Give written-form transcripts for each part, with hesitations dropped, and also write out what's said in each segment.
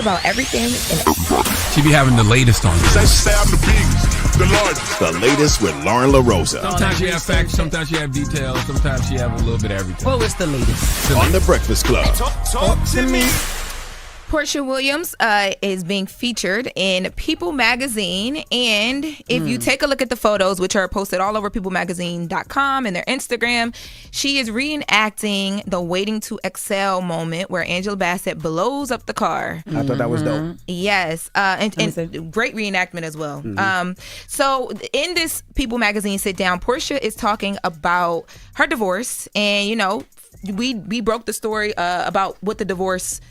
About everything and She be having the latest on. They say I'm the biggest, the largest. The latest with Lauren LaRosa. Sometimes she have facts, sometimes she have details, sometimes she have a little bit of everything. Well, it's the latest. On The Breakfast Club. Talk to me. Porsha Williams is being featured in People Magazine, and if you take a look at the photos, which are posted all over peoplemagazine.com and their Instagram, she is reenacting the Waiting to Exhale moment where Angela Bassett blows up the car. I thought that was dope. Yes, and great reenactment as well. So in this People Magazine sit down, Porsha is talking about her divorce, and you know, we broke the story about what the divorce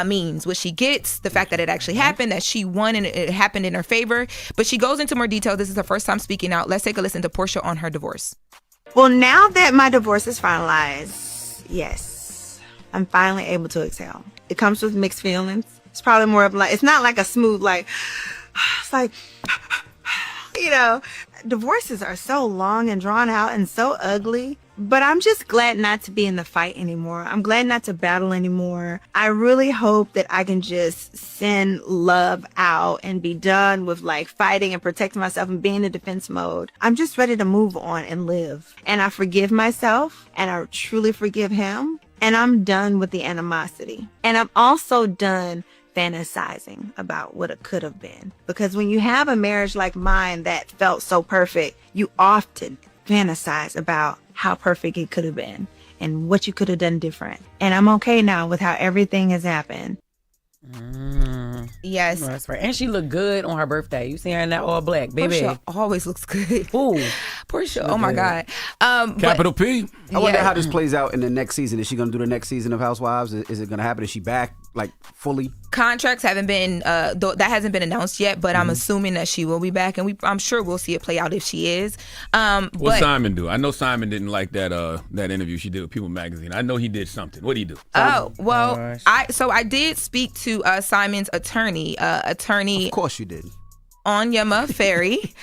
means, what she gets, the fact that it actually happened, that she won and it happened in her favor. But she goes into more detail. This is her first time speaking out. Let's take a listen to Porsha on her divorce. Well, now that my divorce is finalized, yes, I'm finally able to exhale. It comes with mixed feelings. It's probably more of like, it's not like a smooth, like, it's like, you know, divorces are so long and drawn out and so ugly. But I'm just glad not to be in the fight anymore. I'm glad not to battle anymore. I really hope that I can just send love out and be done with like fighting and protecting myself and being in defense mode. I'm just ready to move on and live. And I forgive myself and I truly forgive him. And I'm done with the animosity. And I'm also done fantasizing about what it could have been. Because when you have a marriage like mine that felt so perfect, you often fantasize about how perfect it could have been and what you could have done different. And I'm okay now with how everything has happened. Yes. No, that's right. And she looked good on her birthday. You see her in that all black, baby. Porsha always looks good. Ooh. Porsha, oh my God. Capital P. I wonder how this plays out in the next season. Is she going to do the next season of Housewives? Is it going to happen? Is she back like fully? Contracts haven't been that hasn't been announced yet, but I'm assuming that she will be back, and I'm sure we'll see it play out if she is. What Simon do? I know Simon didn't like that interview she did with People Magazine. I know he did something. What did he do? Oh well, I did speak to Simon's attorney. Of course you did. Onyema Ferry,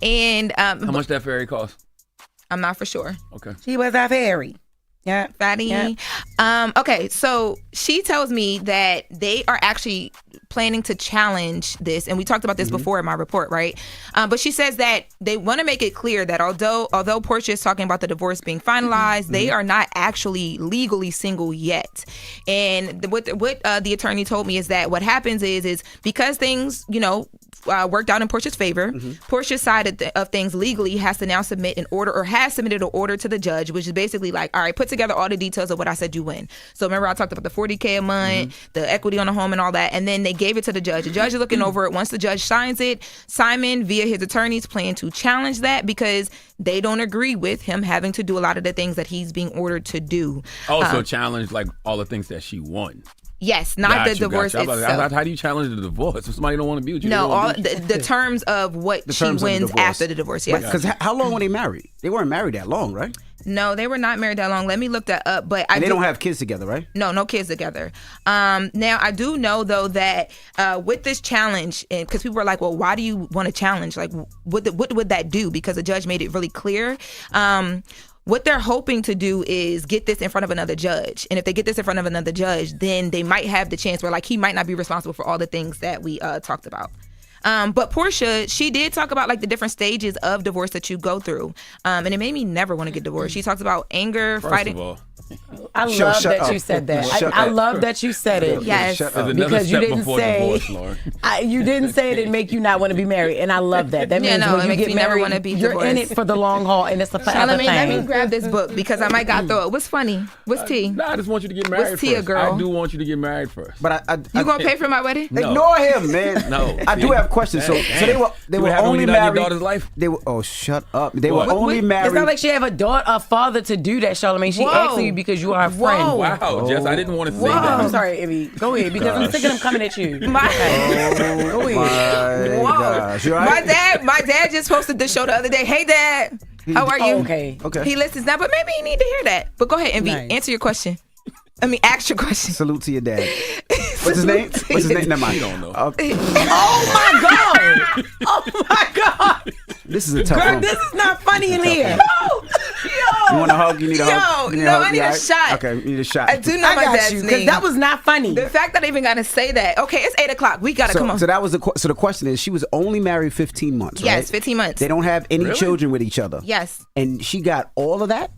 and How much that ferry cost? I'm not for sure. Okay. She was a fairy. Yeah. Fatty. Yeah. Okay, so she tells me that they are actually planning to challenge this, and we talked about this before in my report, right? But she says that they want to make it clear that although Porsha is talking about the divorce being finalized, they are not actually legally single yet. And what the attorney told me is that what happens is because things, you know, worked out in Porsha's favor, Porsha's side of things legally has to now submit an order, or has submitted an order to the judge, which is basically like, all right, put together all the details of what I said you win. So remember I talked about the $40K a month, the equity on the home and all that, and then they gave it to the judge. The judge is looking over it. Once the judge signs it, Simon, via his attorneys, plan to challenge that because they don't agree with him having to do a lot of the things that he's being ordered to do. Also challenge like all the things that she won. Yes, not the divorce itself. How do you challenge the divorce if somebody don't want to be with you? No, all the terms of what she wins after the divorce. Yes. Because how long were they married? They weren't married that long, right? No, they were not married that long. Let me look that up. But they don't have kids together, right? No kids together. Now, I do know, though, that with this challenge, because people were like, well, why do you want to challenge? Like, what would that do? Because the judge made it really clear. What they're hoping to do is get this in front of another judge. And if they get this in front of another judge, then they might have the chance where, like, he might not be responsible for all the things that we talked about. But Porsha, she did talk about like the different stages of divorce that you go through. And it made me never want to get divorced. She talks about anger, fighting. First of all, I love that you said that. I love that you said it. Yes. Because you didn't say you didn't say it and make you not want to be married, and I want to be That means when you get married, you're in it for the long haul, and it's a forever thing. Let me grab this book because I might got throw it. What's funny? What's tea? No, I just want you to get married What's tea, first. girl? I do want you to get married first. But you gonna pay for my wedding? No. Ignore him, man. No, I do have questions. So they were only married. Your daughter's life? They were. Oh, shut up. They were only married. It's not like she have a father to do that, Charlamagne. She asking you because you are a friend. Wow, Jess, I didn't want to say that. I'm sorry, Ivy. Go ahead, because I'm sick of them coming at you. Go ahead. Gosh, you all right? My dad just posted this show the other day. Hey, Dad, how are you? Okay. He listens now, but maybe you need to hear that. But go ahead, Envy. Nice. Answer your question. Ask your question. Salute to your dad. What's his name? Never mind. You don't know. Oh my God! Oh my God! This is a tough Girl, one. this is not funny in here. Yo, You want a hug? You need a hug? I need a shot. Okay, you need a shot. I do know my dad's name. Because that was not funny. The fact that I even got to say that. Okay, it's 8:00. We got to come on. So that was so the question is, she was only married 15 months, right? Yes, 15 months. They don't have any children with each other. Yes. And she got all of that?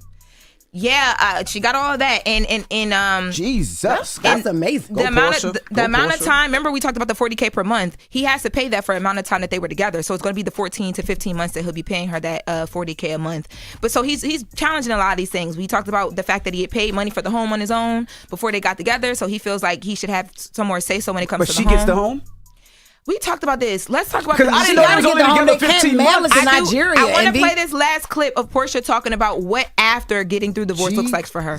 Yeah, she got all of that, and Jesus, that's amazing. The amount of time. Remember, we talked about the $40K per month. He has to pay that for the amount of time that they were together. So it's going to be the 14 to 15 months that he'll be paying her that $40K a month. But so he's challenging a lot of these things. We talked about the fact that he had paid money for the home on his own before they got together. So he feels like he should have some more say so when it comes to the home. But she gets the home. We talked about this. Let's talk about this. I didn't know it was only together 15 months. In Nigeria. I want to play this last clip of Porsha talking about what after getting through divorce looks like for her.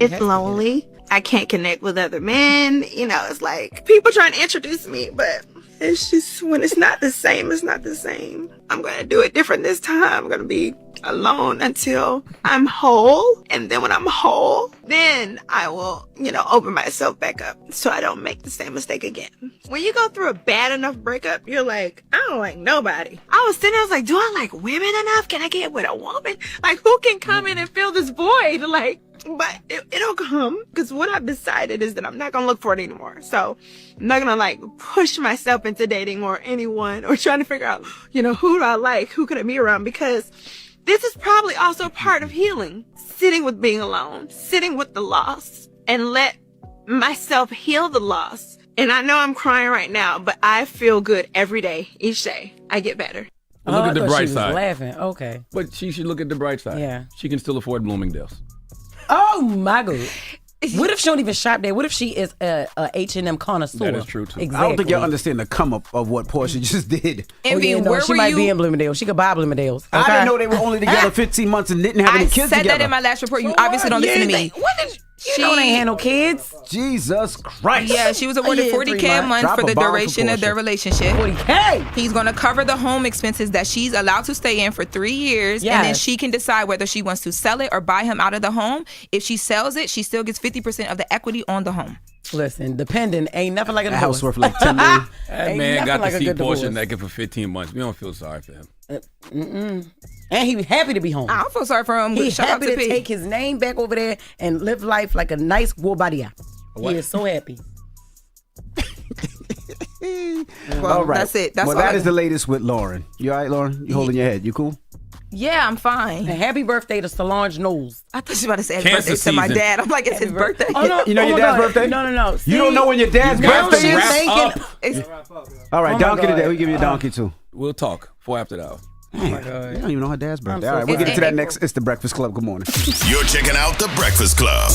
It's lonely. I can't connect with other men. You know, it's like people trying to introduce me, but it's just when it's not the same, it's not the same. I'm going to do it different this time. I'm going to be alone until I'm whole. And then when I'm whole, then I will, open myself back up so I don't make the same mistake again. When you go through a bad enough breakup, you're like, I don't like nobody. I was sitting there, I was like, do I like women enough? Can I get with a woman? Like, who can come in and fill this void? But it'll come, because what I've decided is that I'm not going to look for it anymore. So I'm not going to push myself into dating or anyone or trying to figure out, who do I like? Who could I be around? Because this is probably also part of healing. Sitting with being alone, sitting with the loss, and let myself heal the loss. And I know I'm crying right now, but I feel good every day, each day. I get better. Look at the bright side. Laughing. Okay. But she should look at the bright side. Yeah. She can still afford Bloomingdale's. Oh my God. What if she don't even shop there? What if she is a H&M connoisseur? That is true too. Exactly. I don't think y'all understand the come up of what Porsha just did. She might be in Bloomingdales. She could buy Bloomingdales. Okay? I didn't know they were only together 15 months and didn't have any kids together. I said that in my last report. You obviously don't listen to me. She don't ain't no kids. Jesus Christ. Yeah, she was awarded $40K a month for the duration of their relationship. $40K. He's going to cover the home expenses that she's allowed to stay in for 3 years. Yes. And then she can decide whether she wants to sell it or buy him out of the home. If she sells it, she still gets 50% of the equity on the home. Listen, dependent ain't nothing like a divorce. house worth like $10 million. That man got to see Porsha naked for 15 months. We don't feel sorry for him. And he was happy to be home. I don't feel sorry for him. He's happy to P. take his name back over there and live life like a nice Warbadia. He is so happy. Well, all right. That's it. That is the latest with Lauren. You all right, Lauren? You holding your head? You cool? Yeah, I'm fine. And happy birthday to Solange Knowles. I thought you were about to say happy birthday to my dad. I'm like, it's his birthday. Oh, no. You know your dad's birthday? No. See, you don't know when your dad's birthday is? Wrap up. All right, donkey today. We give you a donkey too. We'll talk for after that. Oh my God. You don't even know her dad's birthday. All right, we'll get into that next. It's the Breakfast Club. Good morning. You're checking out the Breakfast Club.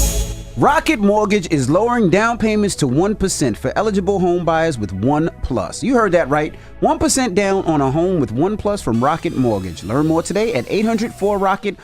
Rocket Mortgage is lowering down payments to 1% for eligible home buyers with One Plus. You heard that right. 1% down on a home with One Plus from Rocket Mortgage. Learn more today at 800-4ROCKET